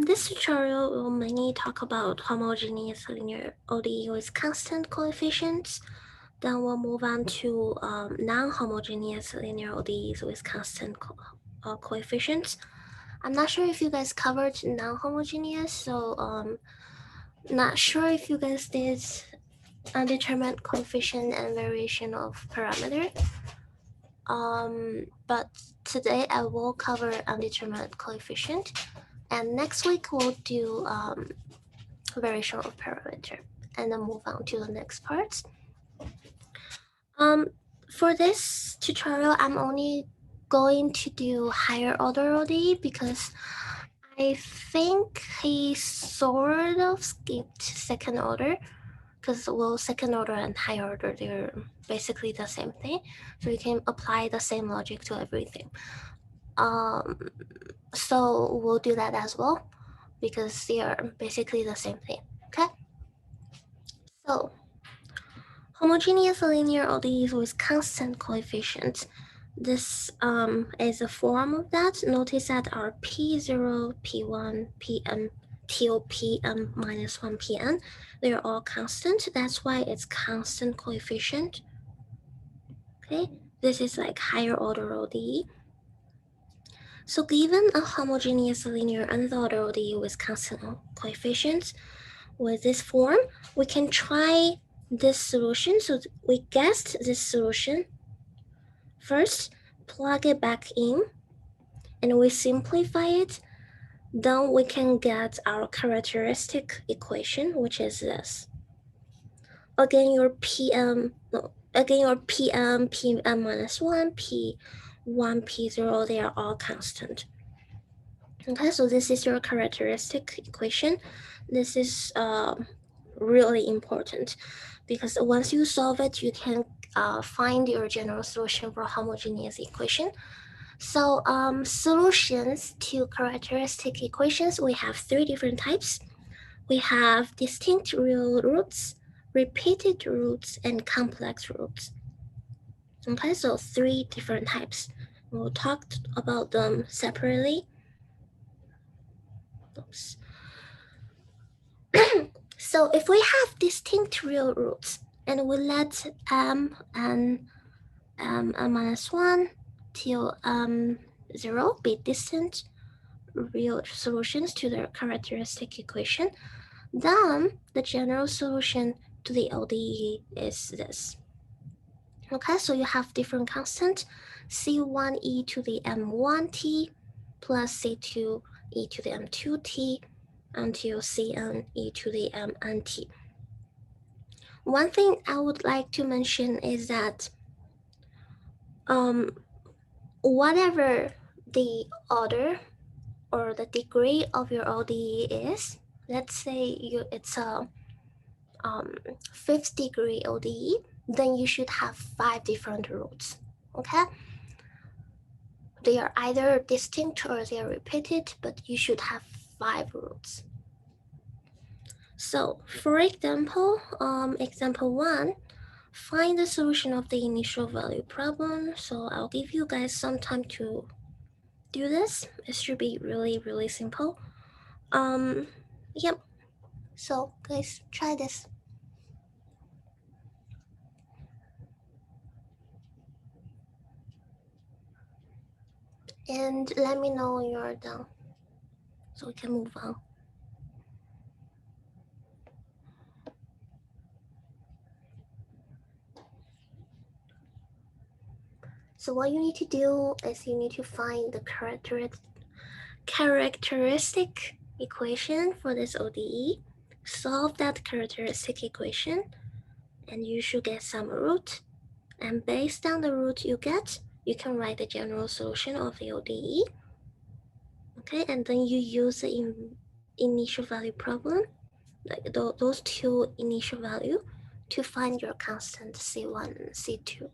This tutorial will mainly talk about homogeneous linear ODE with constant coefficients. Then we'll move on to non-homogeneous linear ODEs with constant coefficients. I'm not sure if you guys covered non-homogeneous, so not sure if you guys did undetermined coefficient and variation of parameter. But today I will cover undetermined coefficient. And next week we'll do variation of parameter, and then move on to the next part. For this tutorial, I'm only going to do higher order ODE because I think he sort of skipped second order, because second order and higher order, they're basically the same thing, so you can apply the same logic to everything. So we'll do that as well, because they are basically the same thing. Okay, so homogeneous linear ODEs with constant coefficients. This is a form of that. Notice that our P0, P1, Pm, TOP, minus 1 Pn, they're all constant. That's why it's constant coefficient. Okay, this is like higher order ODE. So given a homogeneous linear nth order ODE with constant coefficients, with this form, we can try this solution. So we guessed this solution. First, plug it back in, and we simplify it. Then we can get our characteristic equation, which is this. Again, your Pm minus 1, P1, P0, they are all constant. Okay, so this is your characteristic equation. This is really important, because once you solve it, you can find your general solution for homogeneous equation. So solutions to characteristic equations, we have three different types. We have distinct real roots, repeated roots, and complex roots. Okay, so three different types. We'll talk about them separately. Oops. So if we have distinct real roots, and we let m and minus 1 till 0 be distant real solutions to the characteristic equation, then the general solution to the ODE is this. Okay, so you have different constant, C1e to the m1t plus C2e to the m2t until Cn e to the mnt. One thing I would like to mention is that whatever the order or the degree of your ODE is, let's say it's a 5th degree ODE, then you should have 5 different roots. Okay, they are either distinct or they are repeated, but you should have 5 roots. So for example, example 1, find the solution of the initial value problem. So I'll give you guys some time to do this. It should be really simple. Yep. So guys, try this. And let me know when you're done, so we can move on. So what you need to do is you need to find the characteristic equation for this ODE, solve that characteristic equation, and you should get some root. And based on the root you get, you can write the general solution of the ODE. Okay, and then you use the initial value problem, like those two initial value, to find your constant C1 and C2.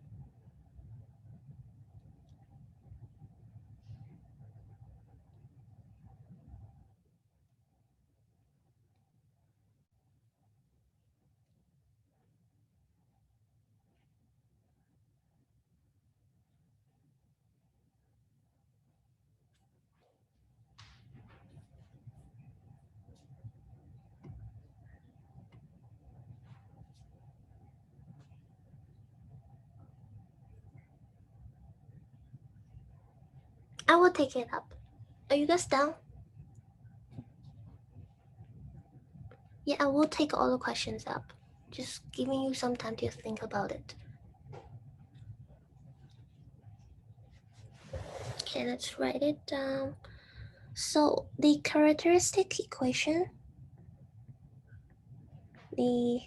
I will take it up. Are you guys down? Yeah, I will take all the questions up. Just giving you some time to think about it. Okay, let's write it down. So the characteristic equation, the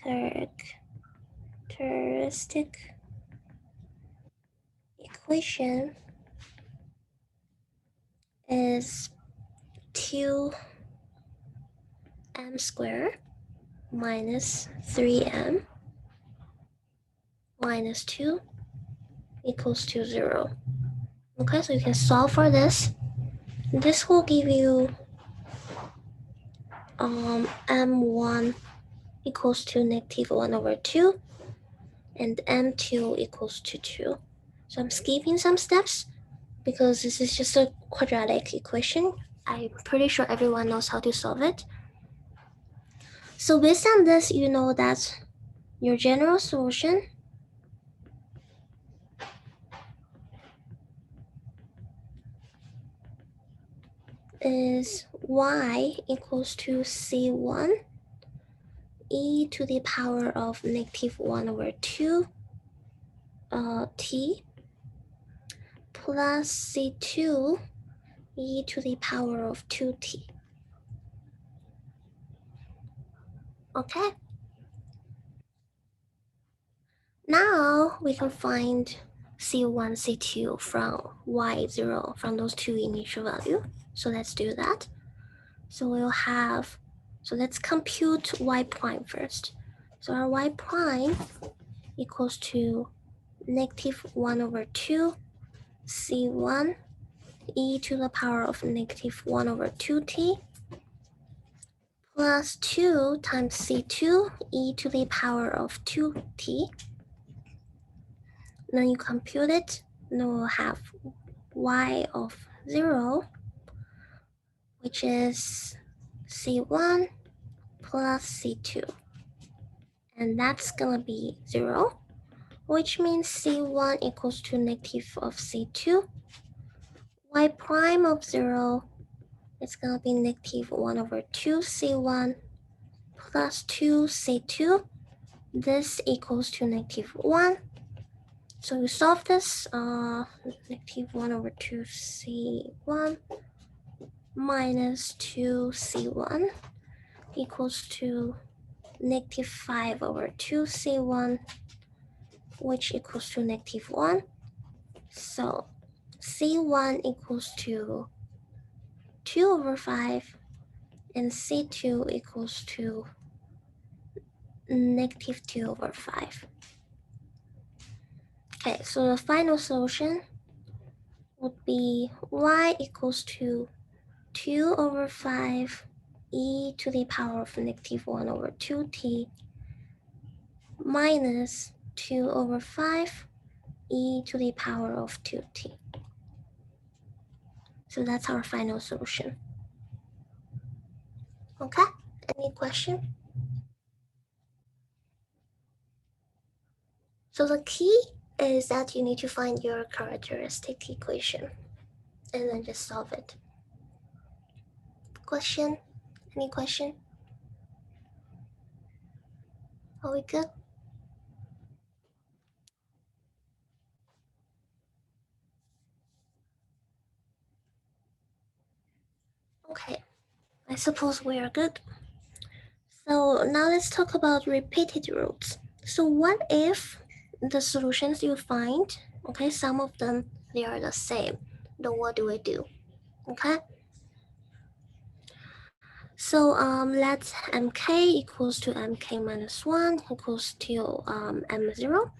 characteristic equation is 2m squared minus 3m minus 2 equals to 0. Okay, so you can solve for this. This will give you m1 equals to negative 1 over 2 and m2 equals to 2. So I'm skipping some steps because this is just a quadratic equation. I'm pretty sure everyone knows how to solve it. So based on this, you know that your general solution is y equals to c1 e to the power of negative 1 over 2 t plus c2 e to the power of 2t. Okay? Now we can find c1, c2 from y0, from those two initial values. So let's do that. So we'll have, so let's compute y prime first. So our y prime equals to negative 1 over 2 c1 e to the power of negative 1 over 2t plus 2 times c2 e to the power of 2t. Then you compute it, then we'll have y of 0, which is c1 plus c2. And that's gonna be 0, which means c1 equals to negative of c2. Y prime of 0 is gonna be negative 1 over 2 c1 plus 2 c2. This equals to negative 1. So we solve this, negative 1 over 2 c1 minus 2 c1 equals to negative 5 over 2 c1, which equals to negative 1. So c1 equals to 2 over 5 and c2 equals to negative 2 over 5. Okay, so the final solution would be y equals to 2 over 5 e to the power of negative 1 over 2t minus 2 over 5 e to the power of 2t. So that's our final solution. Okay, any question? So the key is that you need to find your characteristic equation and then just solve it. Question? Any question? Are we good? Okay, I suppose we are good. So now let's talk about repeated roots. So what if the solutions you find, okay, some of them, they are the same. Then what do we do? Okay. So let's mk equals to mk minus 1 equals to m0.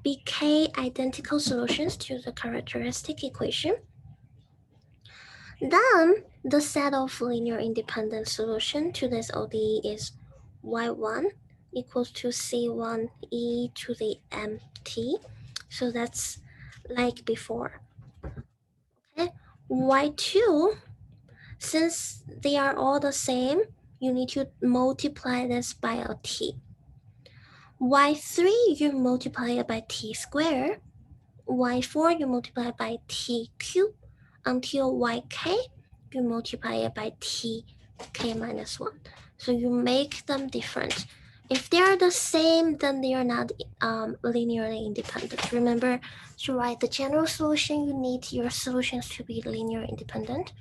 Bk identical solutions to the characteristic equation. Then the set of linear independent solution to this ODE is y1 equals to c1 e to the mt. So that's like before. Okay, y2, since they are all the same, you need to multiply this by a t. y3, you multiply it by t squared, y4 you multiply by t cubed until yk you multiply it by tk minus 1. So you make them different. If they are the same, then they are not linearly independent. Remember, to write the general solution, you need your solutions to be linearly independent.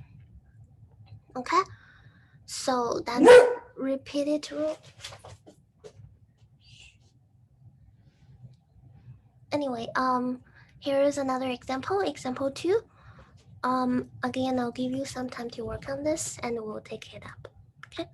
Okay? So that's repeated rule. Anyway, here is another example, example 2. Again, I'll give you some time to work on this and we'll take it up. Okay?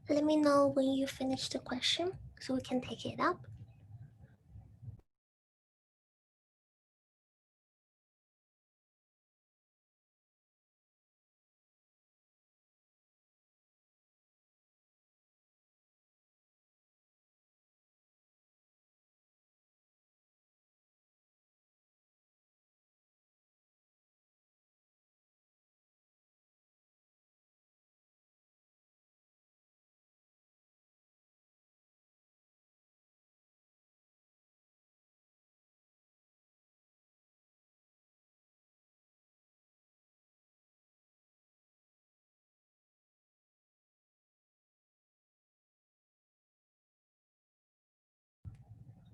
Let me know when you finish the question so we can take it up.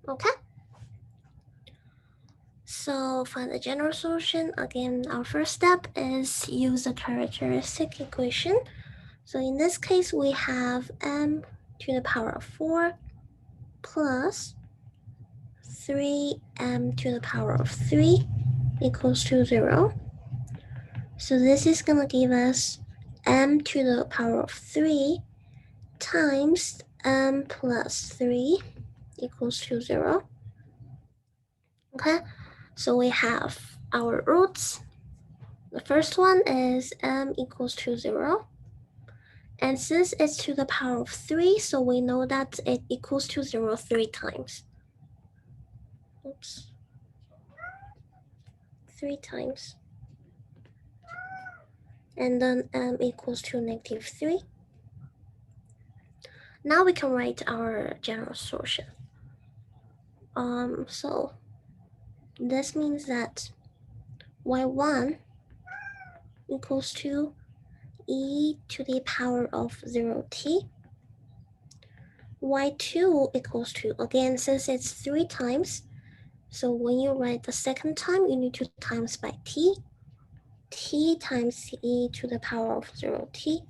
Okay? So for the general solution, again, our first step is use the characteristic equation. So in this case, we have m to the power of 4 plus 3m to the power of 3 equals to 0. So this is going to give us m to the power of 3 times m plus 3 equals to 0. Okay, so we have our roots. The first one is m equals to 0. And since it's to the power of 3, so we know that it equals to 0 3 times. Oops. 3 times. And then m equals to negative 3. Now we can write our general solution. So this means that y1 equals to e to the power of 0t. y2 equals to, again, since it's 3 times, so when you write the second time, you need to times by t. T times e to the power of 0t.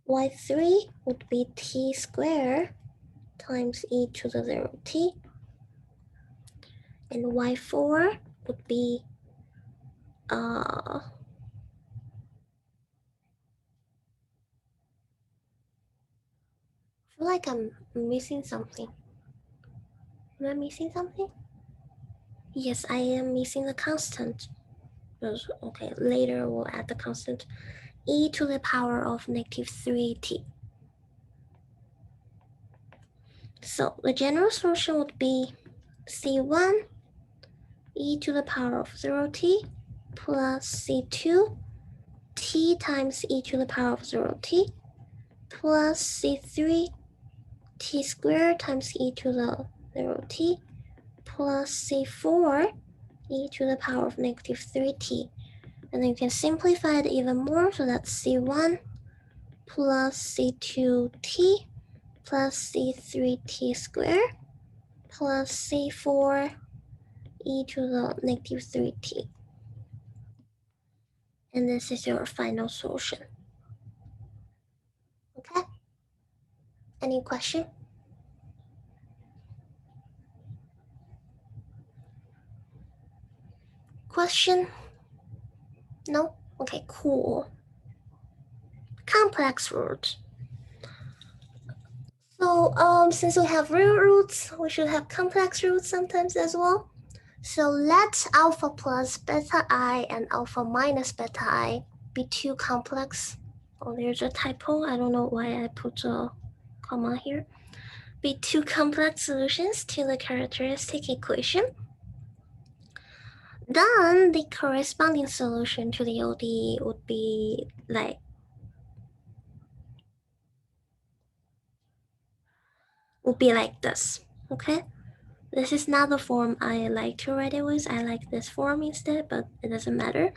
y3 would be t squared times e to the 0t. And y4 would be I feel like I'm missing something. Am I missing something? Yes, I am missing the constant. Okay, later we'll add the constant e to the power of negative 3t. So the general solution would be C1 e to the power of 0t plus C2 t times e to the power of 0t plus C3 t squared times e to the 0t plus C4 e to the power of negative 3t. And then you can simplify it even more, so that's C1 plus C2t plus C3t squared plus C4 e to the negative 3t. And this is your final solution. Okay? Any question? Question? No? Okay, cool. Complex roots. So since we have real roots, we should have complex roots sometimes as well. So let alpha plus beta I and alpha minus beta I be two complex. Oh, there's a typo. I don't know why I put a comma here. Be two complex solutions to the characteristic equation. Then the corresponding solution to the ODE would be like this. Okay? This is not the form I like to write it with. I like this form instead, but it doesn't matter.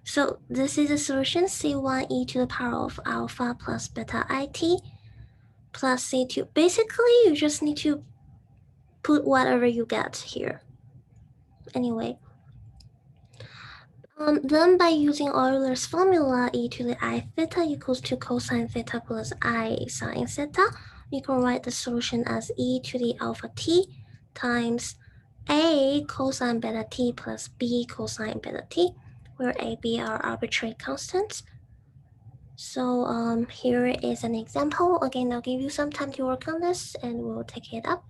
So this is a solution C1 e to the power of alpha plus beta it plus C2. Basically, you just need to put whatever you get here. Anyway, then by using Euler's formula, e to the I theta equals to cosine theta plus I sine theta, you can write the solution as e to the alpha t times a cosine beta t plus b cosine beta t, where a, b are arbitrary constants. So here is an example. Again, I'll give you some time to work on this and we'll take it up.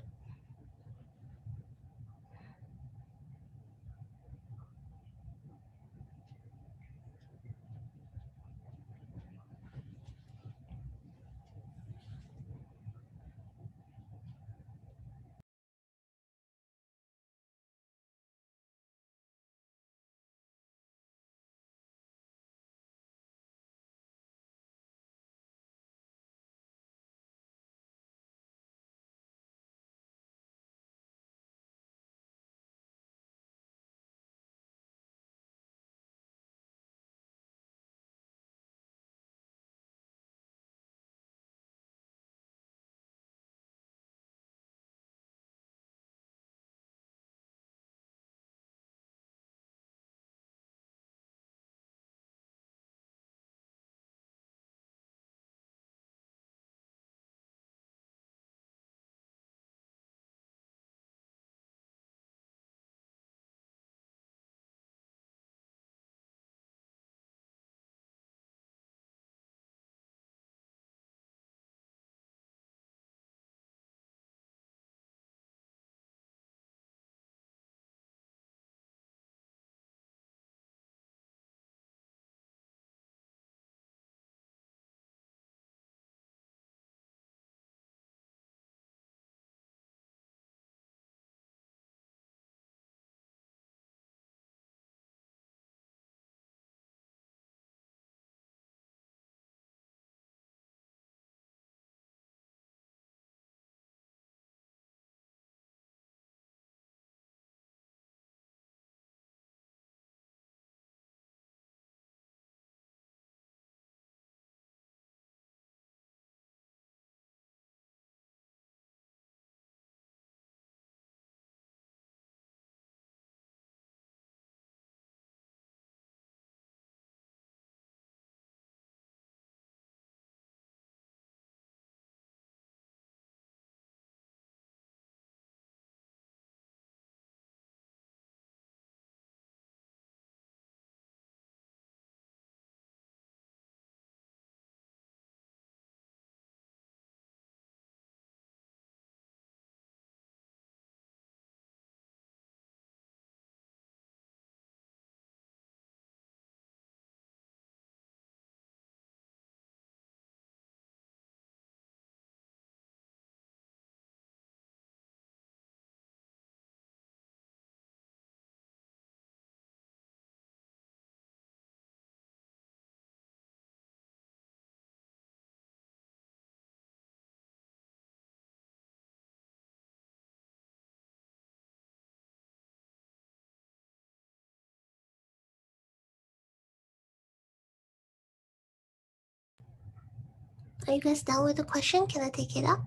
Are you guys done with the question? Can I take it up?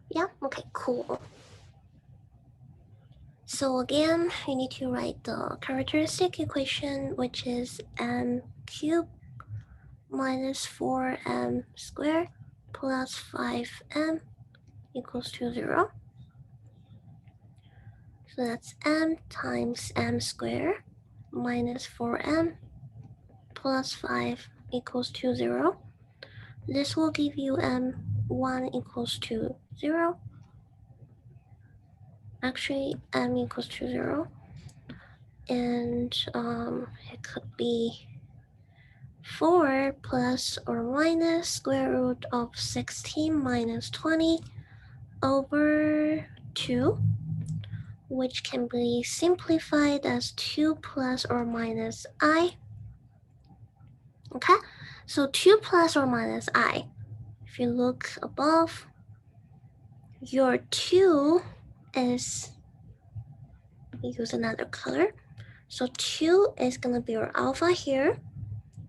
Yeah? Okay, cool. So again, you need to write the characteristic equation, which is m cubed minus 4m squared plus 5m equals to 0. So that's m times m squared minus 4m plus 5 equals to 0. This will give you m1 equals to 0. Actually, m equals to 0. And it could be 4 plus or minus square root of 16 minus 20 over 2, which can be simplified as 2 plus or minus I. Okay, so 2 plus or minus I. If you look above, your 2 is, use another color. So 2 is going to be your alpha here,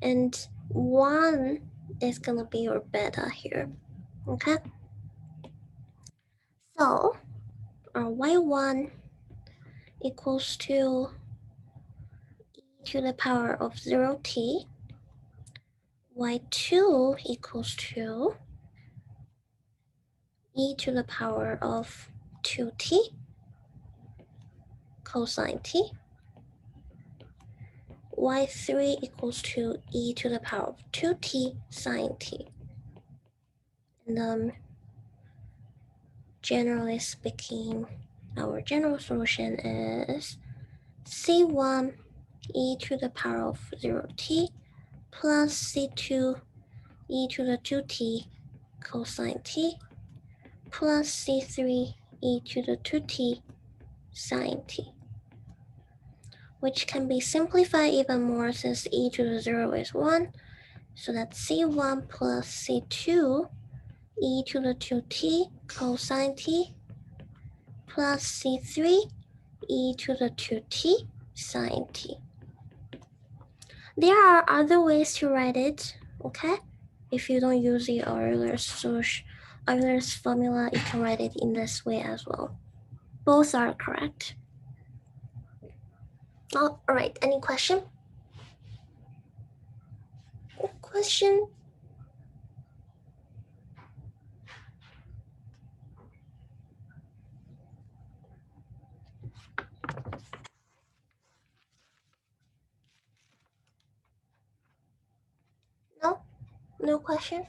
and 1 is going to be your beta here. Okay, so our y1 equals to e to the power of 0t, y2 equals to e to the power of 2t cosine t, y3 equals to e to the power of 2t sine t. And generally speaking, our general solution is c1 e to the power of 0t plus c2 e to the 2t cosine t plus c3 e to the 2t sine t, which can be simplified even more since e to the 0 is 1. So that's c1 plus c2 e to the 2t cosine t plus c3 e to the 2t sine t. There are other ways to write it, okay? If you don't use the Euler's formula, you can write it in this way as well. Both are correct. All right, any question? Question? No? No question?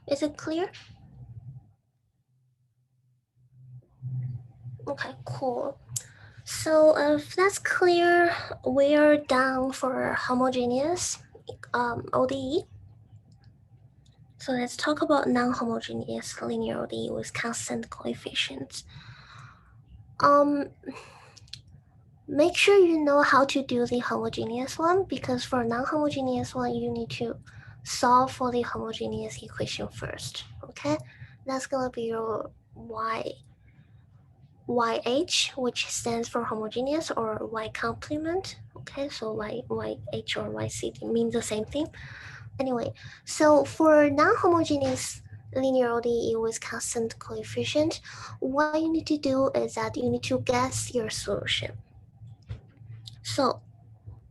Is it clear? Okay, cool. So if that's clear, we are done for homogeneous ODE. So let's talk about non-homogeneous linear ODE with constant coefficients. Make sure you know how to do the homogeneous one, because for non-homogeneous one, you need to solve for the homogeneous equation first, okay? That's gonna be your YH, which stands for homogeneous, or Y complement, okay? So YH or YC means the same thing. Anyway, so for non-homogeneous linear ODE with constant coefficient, what you need to do is that you need to guess your solution. So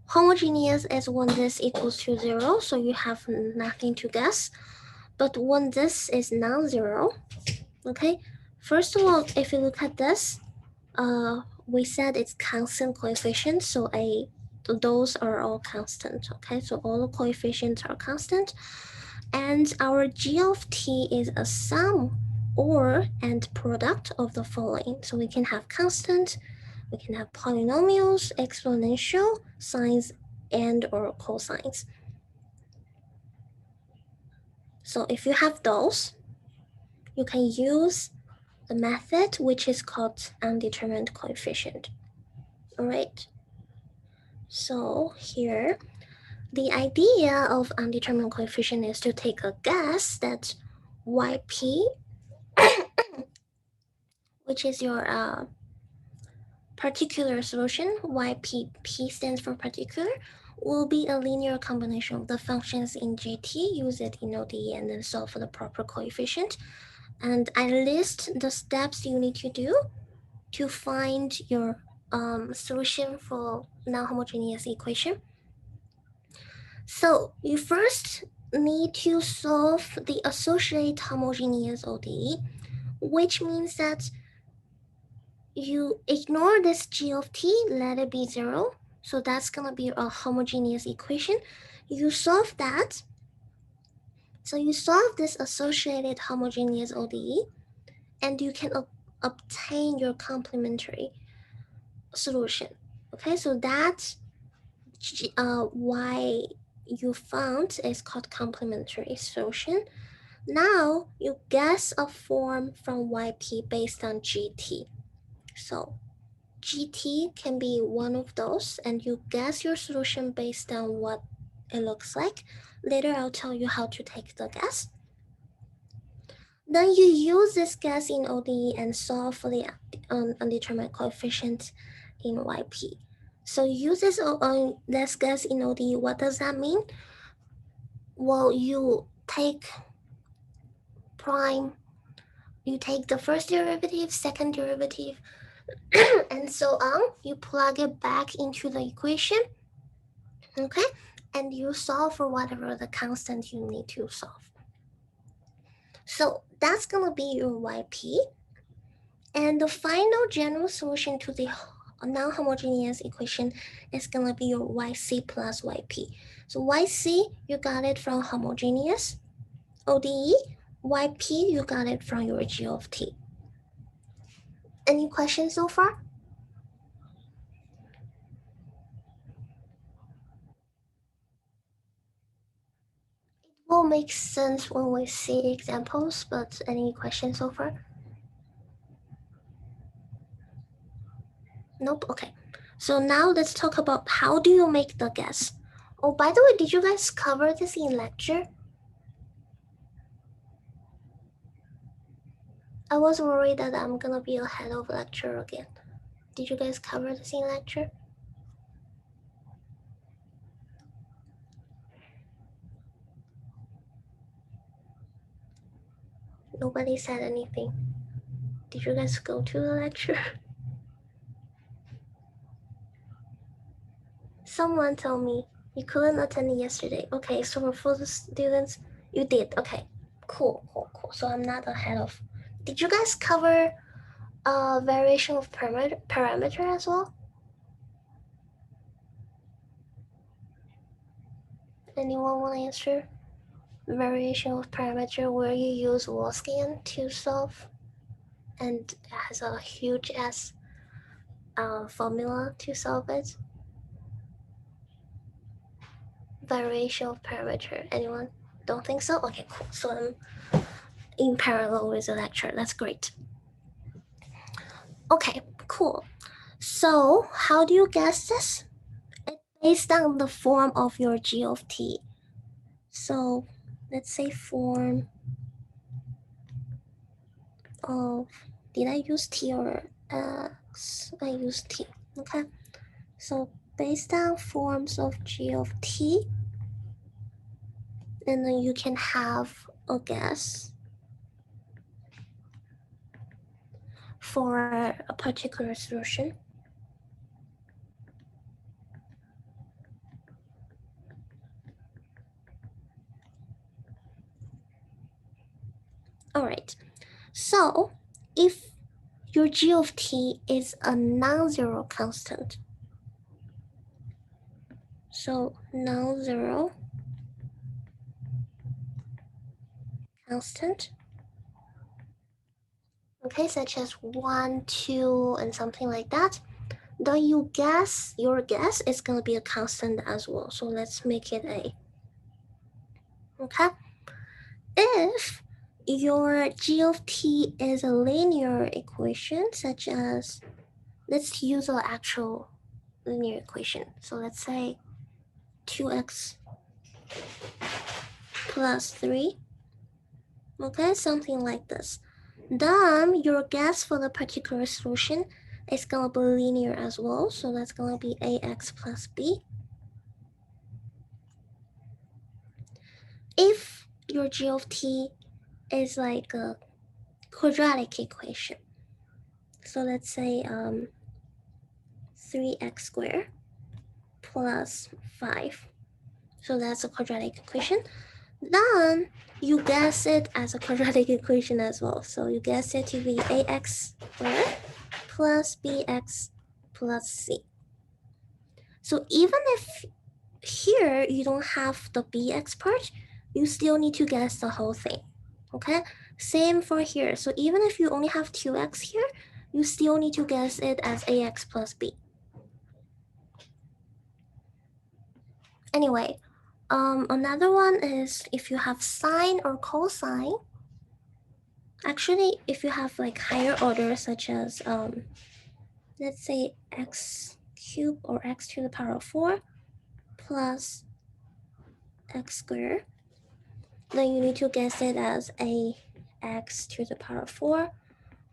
homogeneous is when this equals to 0, so you have nothing to guess. But when this is non-zero, okay, first of all, if you look at this, we said it's constant coefficient, so those are all constant, okay? So all the coefficients are constant, and our g of t is a sum or and product of the following. So we can have constant, we can have polynomials, exponential, sines, and or cosines. So if you have those, you can use the method which is called undetermined coefficient. All right. So here, the idea of undetermined coefficient is to take a guess that yp, which is your particular solution, YPP stands for particular, will be a linear combination of the functions in GT, use it in ODE, and then solve for the proper coefficient. And I list the steps you need to do to find your solution for non-homogeneous equation. So you first need to solve the associated homogeneous ODE, which means that you ignore this g of t, let it be 0. So that's going to be a homogeneous equation. You solve that. So you solve this associated homogeneous ODE, and you can obtain your complementary solution. Okay, so that's why you found is called complementary solution. Now you guess a form from YP based on GT. So GT can be one of those, and you guess your solution based on what it looks like. Later I'll tell you how to take the guess. Then you use this guess in ODE and solve for the undetermined coefficient in YP. So use this guess in ODE. What does that mean? Well, you take prime, you take the first derivative, second derivative, and so on. You plug it back into the equation, okay? And you solve for whatever the constant you need to solve. So that's gonna be your YP. And the final general solution to the non-homogeneous equation is gonna be your YC plus YP. So YC, you got it from homogeneous ODE. YP, you got it from your G of T. Any questions so far? It will make sense when we see examples, but any questions so far? Nope, okay. So now let's talk about how do you make the guess. Oh, by the way, did you guys cover this in lecture? I was worried that I'm gonna be ahead of lecture again. Did you guys cover this in lecture? Nobody said anything. Did you guys go to the lecture? Someone told me you couldn't attend yesterday. Okay, so for the students, you did. Okay, cool. So I'm not ahead of. Did you guys cover variation of parameter as well? Anyone want to answer? Variation of parameter where you use Wolfskin to solve, and it has a huge S formula to solve it. Variation of parameter. Anyone? Don't think so? Okay, cool. So I'm in parallel with the lecture. That's great. Okay, cool. So how do you guess this? It's based on the form of your G of T. So let's say form of, did I use T or X? I used T, okay? So based on forms of G of T, and then you can have a guess for a particular solution. All right, so if your G of T is a non-zero constant, so non-zero constant, okay, such as 1, 2, and something like that, then your guess is going to be a constant as well. So let's make it A. Okay? If your G of T is a linear equation, such as, let's use an actual linear equation. So let's say 2x plus 3, okay, something like this. Then your guess for the particular solution it's gonna be linear as well, so that's gonna be ax plus b. If your g of t is like a quadratic equation, so let's say 3x squared plus 5, so that's a quadratic equation, then you guess it as a quadratic equation as well. So you guess it to be ax squared plus bx plus c. So even if here you don't have the bx part, you still need to guess the whole thing. Okay, same for here. So even if you only have 2x here, you still need to guess it as ax plus b. Anyway, another one is if you have sine or cosine. Actually, if you have like higher order, such as let's say x cubed or x to the power of 4 plus x squared, then you need to guess it as a x to the power of 4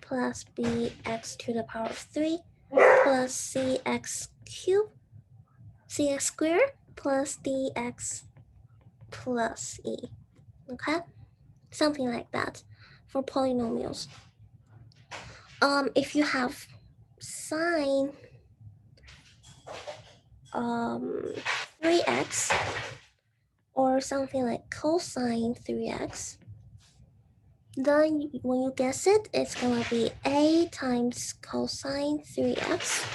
plus bx to the power of 3 plus cx cubed, cx squared plus dx plus e. Okay, something like that for polynomials. If you have sine 3x or something like cosine 3x, then when you guess it, it's gonna be a times cosine 3x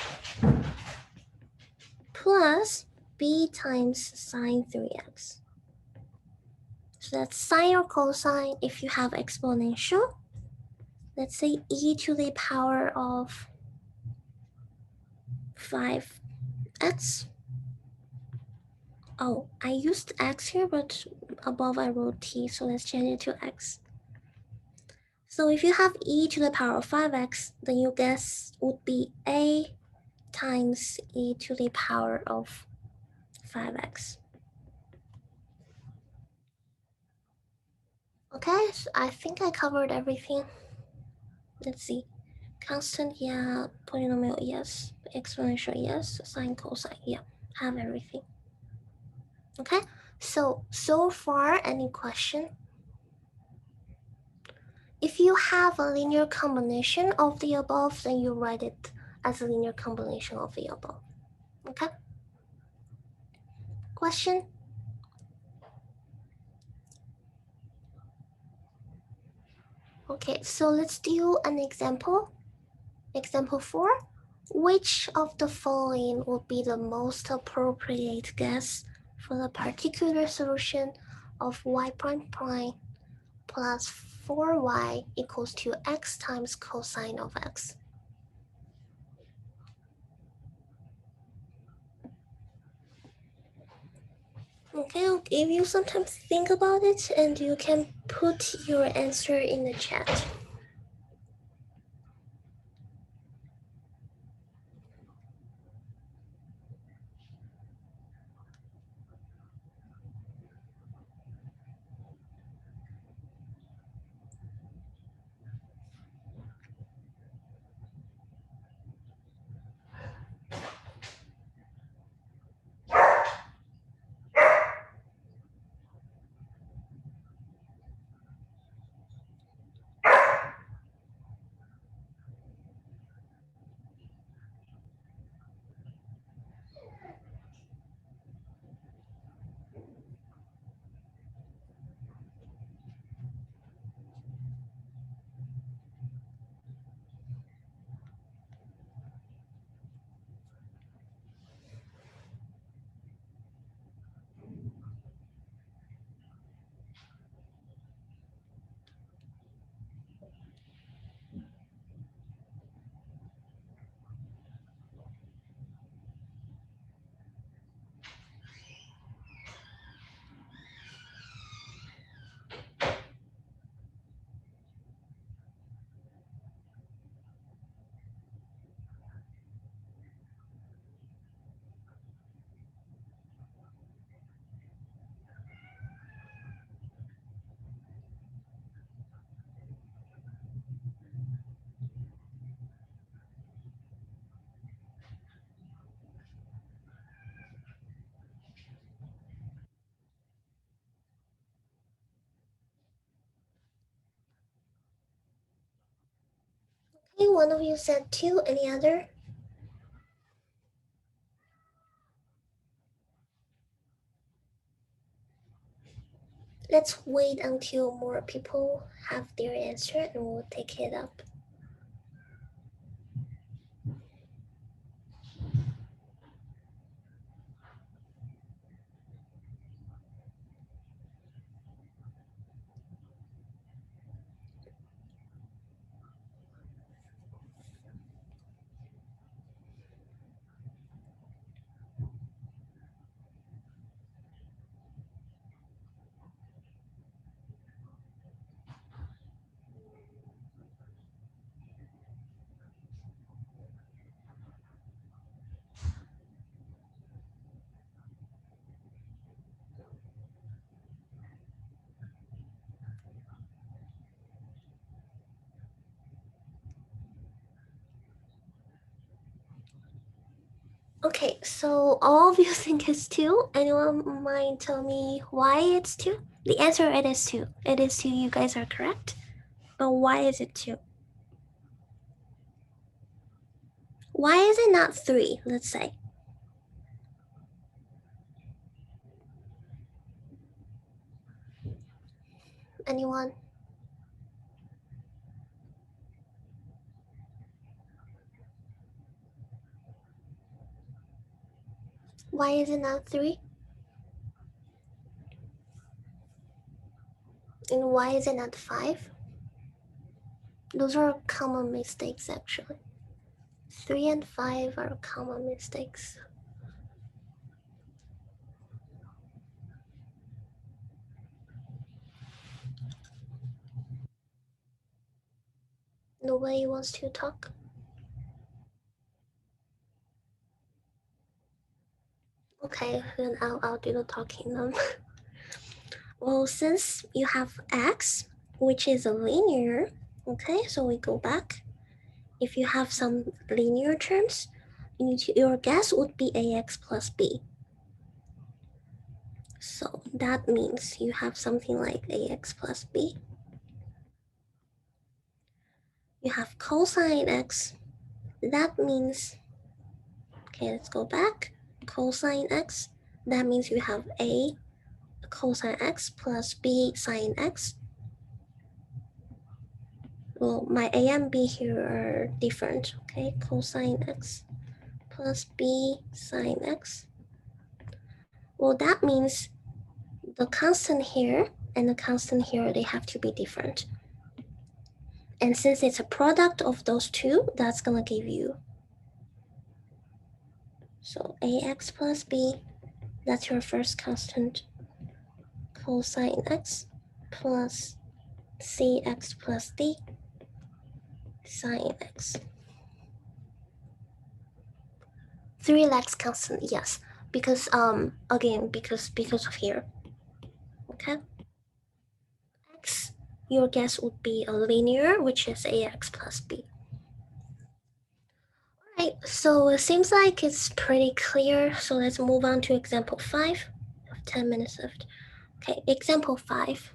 plus b times sine 3x. So that's sine or cosine if you have exponential. Let's say e to the power of 5x. Oh, I used x here, but above I wrote t, so let's change it to x. So if you have e to the power of 5x, then your guess would be a times e to the power of 5x. Okay, so I think I covered everything. Let's see. Constant, yeah. Polynomial, yes. Exponential, yes. Sine, cosine, yeah. Have everything. Okay, so far, any question? If you have a linear combination of the above, then you write it as a linear combination of the above. Okay? Question? Okay, so let's do an example. Example 4. Which of the following would be the most appropriate guess for the particular solution of y prime prime plus 4y equals to x times cosine of x? Okay, I'll give you some time to think about it and you can put your answer in the chat. Okay, one of you said 2, any other? Let's wait until more people have their answer and we'll take it up. Okay, so all of you think it's 2. Anyone mind tell me why it's 2? The answer, it is 2. It is 2, you guys are correct. But why is it 2? Why is it not 3, let's say? Anyone? Why is it not 3? And why is it not 5? Those are common mistakes actually. 3 and 5 are common mistakes. Nobody wants to talk? Okay, then I'll do the talking then. Well, since you have x, which is a linear, okay, so we go back. If you have some linear terms, your guess would be ax plus b. So that means you have something like ax plus b. You have cosine x. That means, okay, let's go back. Cosine x, that means you have a cosine x plus b sine x. Well, my a and b here are different, okay? Cosine x plus b sine x. Well, that means the constant here and the constant here, they have to be different. And since it's a product of those two, that's gonna give you, so ax plus b, that's your first constant, cosine x plus cx plus d sine x. 3 lacks constant, yes, because again, because of here, okay? X, your guess would be a linear, which is ax plus b. Alright, so it seems like it's pretty clear. So let's move on to example 5. We have 10 minutes left. Okay, example 5.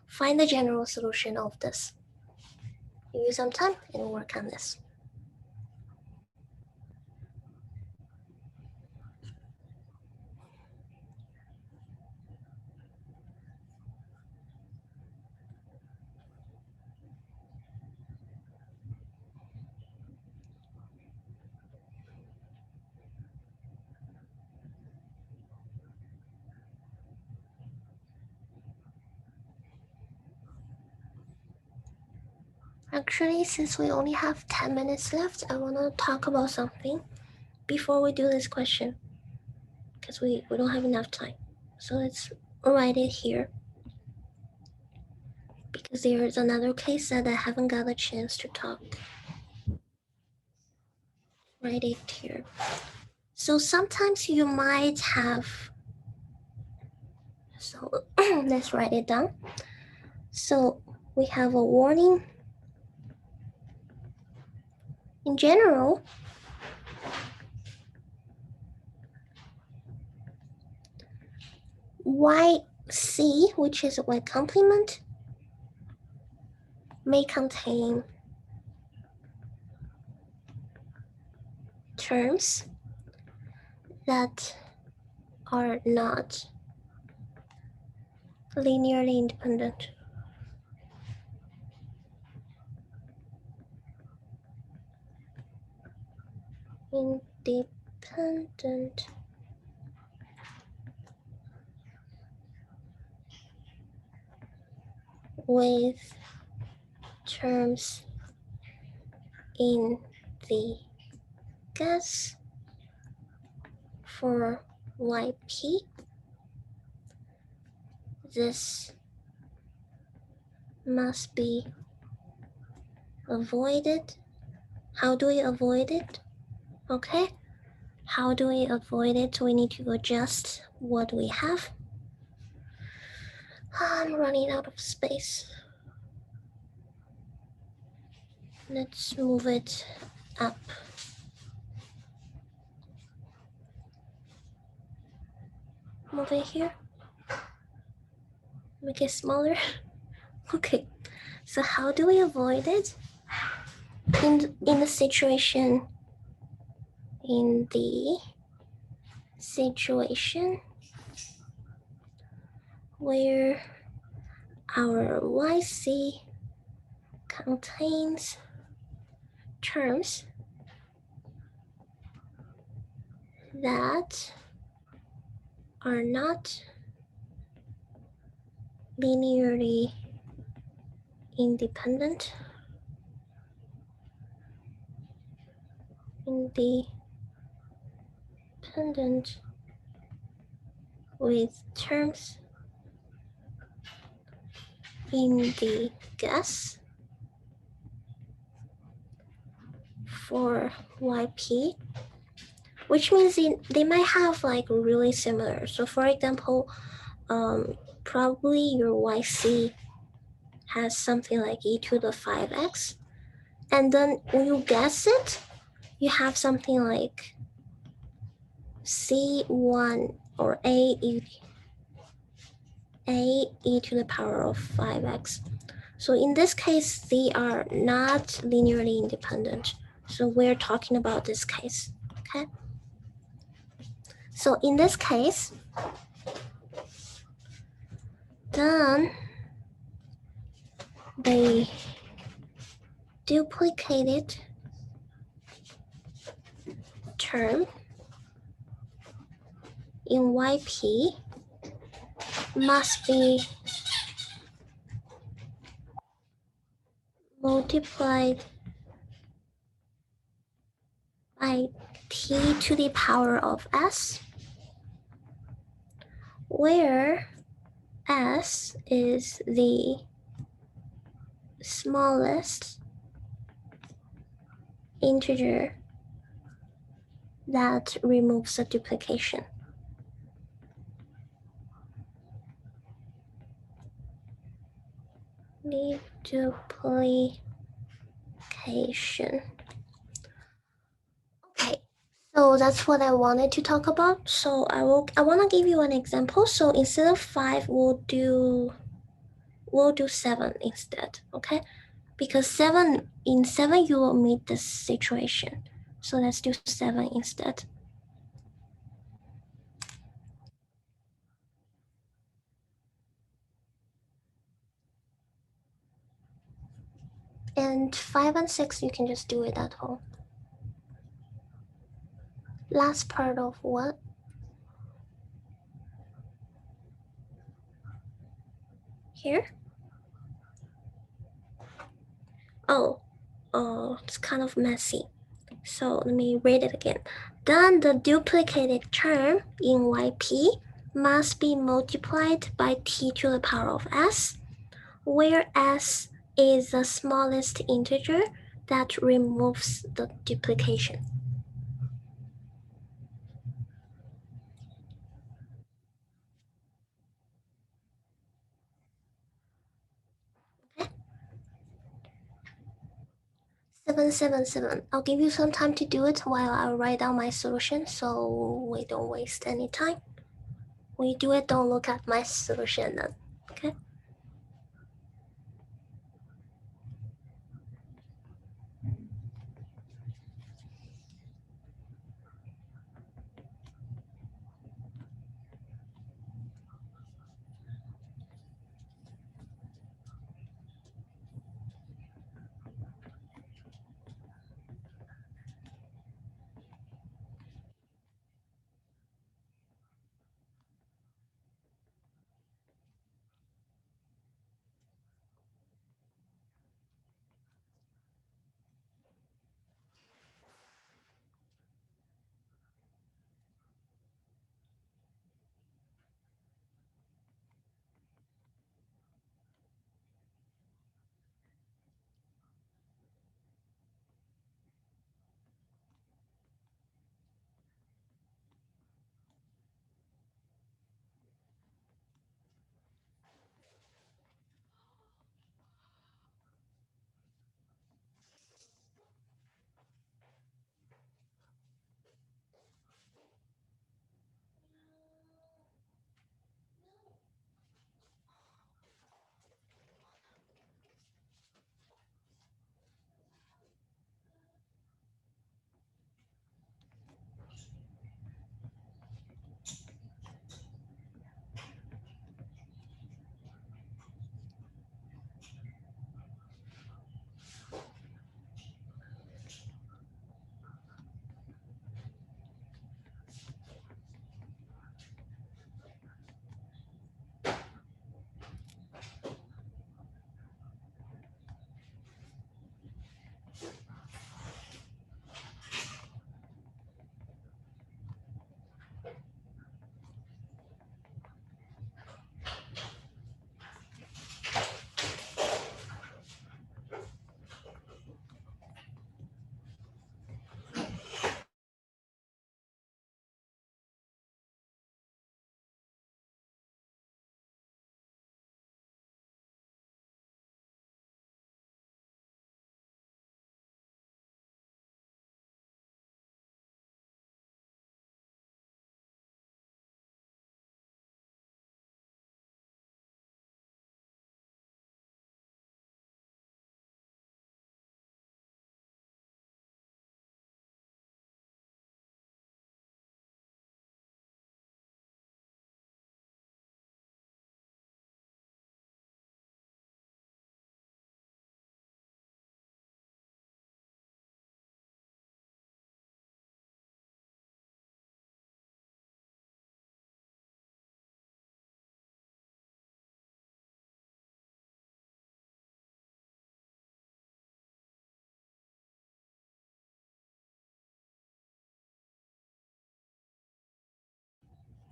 Find the general solution of this. Use some time and work on this. Actually, since we only have 10 minutes left, I want to talk about something before we do this question, because we don't have enough time. So let's write it here, because there is another case that I haven't got a chance to talk. Write it here. So sometimes you might have, so let's write it down. So we have a warning. In general, YC, which is a Y complement, may contain terms that are not linearly independent. Independent with terms in the guess for yp. This must be avoided. How do we avoid it? Okay, how do we avoid it? We need to adjust what we have. I'm running out of space. Let's move it up. Move it here. Make it smaller. Okay, so how do we avoid it? In the situation where our YC contains terms that are not linearly independent, with terms in the guess for YP, which means they might have like really similar. So for example, probably your YC has something like e to the 5x, and then when you guess it, you have something like C1 or A e to the power of 5x. So in this case, they are not linearly independent. So we're talking about this case, okay? So in this case, then the duplicated term in YP must be multiplied by t to the power of s, where s is the smallest integer that removes the duplication. The duplication. Okay, so that's what I wanted to talk about. So I want to give you an example. So instead of 5, we'll do 7 instead, okay? Because in 7 you will meet this situation. So let's do 7 instead. And 5 and 6 you can just do it at home. Last part of what? Here? Oh, it's kind of messy. So let me read it again. Then the duplicated term in YP must be multiplied by t to the power of s, where s is the smallest integer that removes the duplication. Okay? 777. I'll give you some time to do it while I write down my solution so we don't waste any time. When you do it, don't look at my solution then, okay?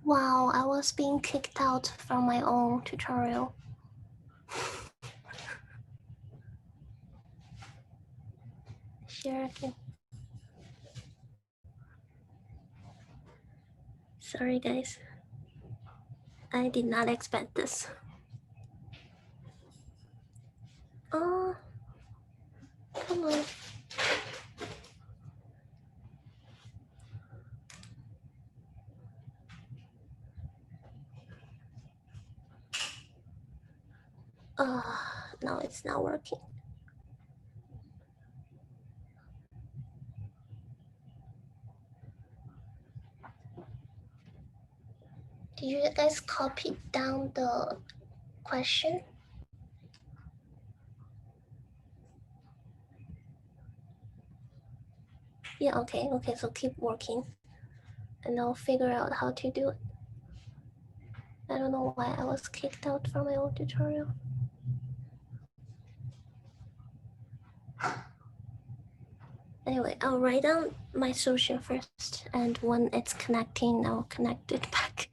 Wow, I was being kicked out from my own tutorial. Share again. Sorry guys. I did not expect this. Oh, come on. No, it's not working. Did you guys copy down the question? Yeah, okay, so keep working. And I'll figure out how to do it. I don't know why I was kicked out from my own tutorial. Anyway, I'll write down my solution first, and when it's connecting, I'll connect it back.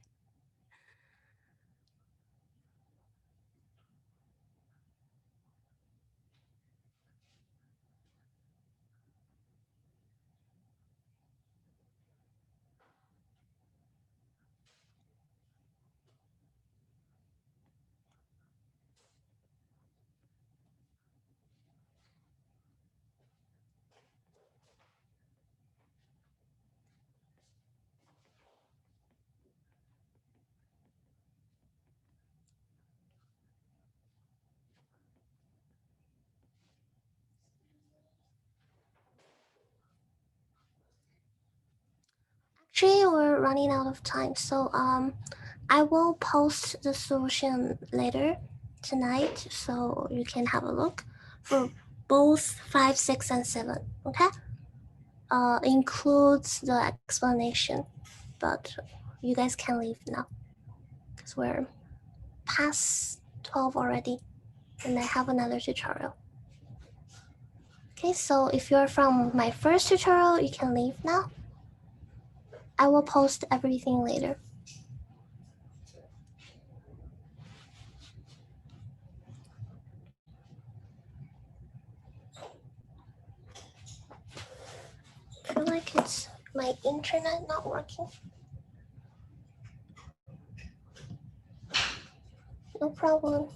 Actually, we're running out of time, so I will post the solution later tonight, so you can have a look for both 5, 6, and 7. Okay, includes the explanation, but you guys can leave now because we're past 12 already, and I have another tutorial. Okay, so if you're from my first tutorial, you can leave now. I will post everything later. I feel like it's my internet not working. No problem.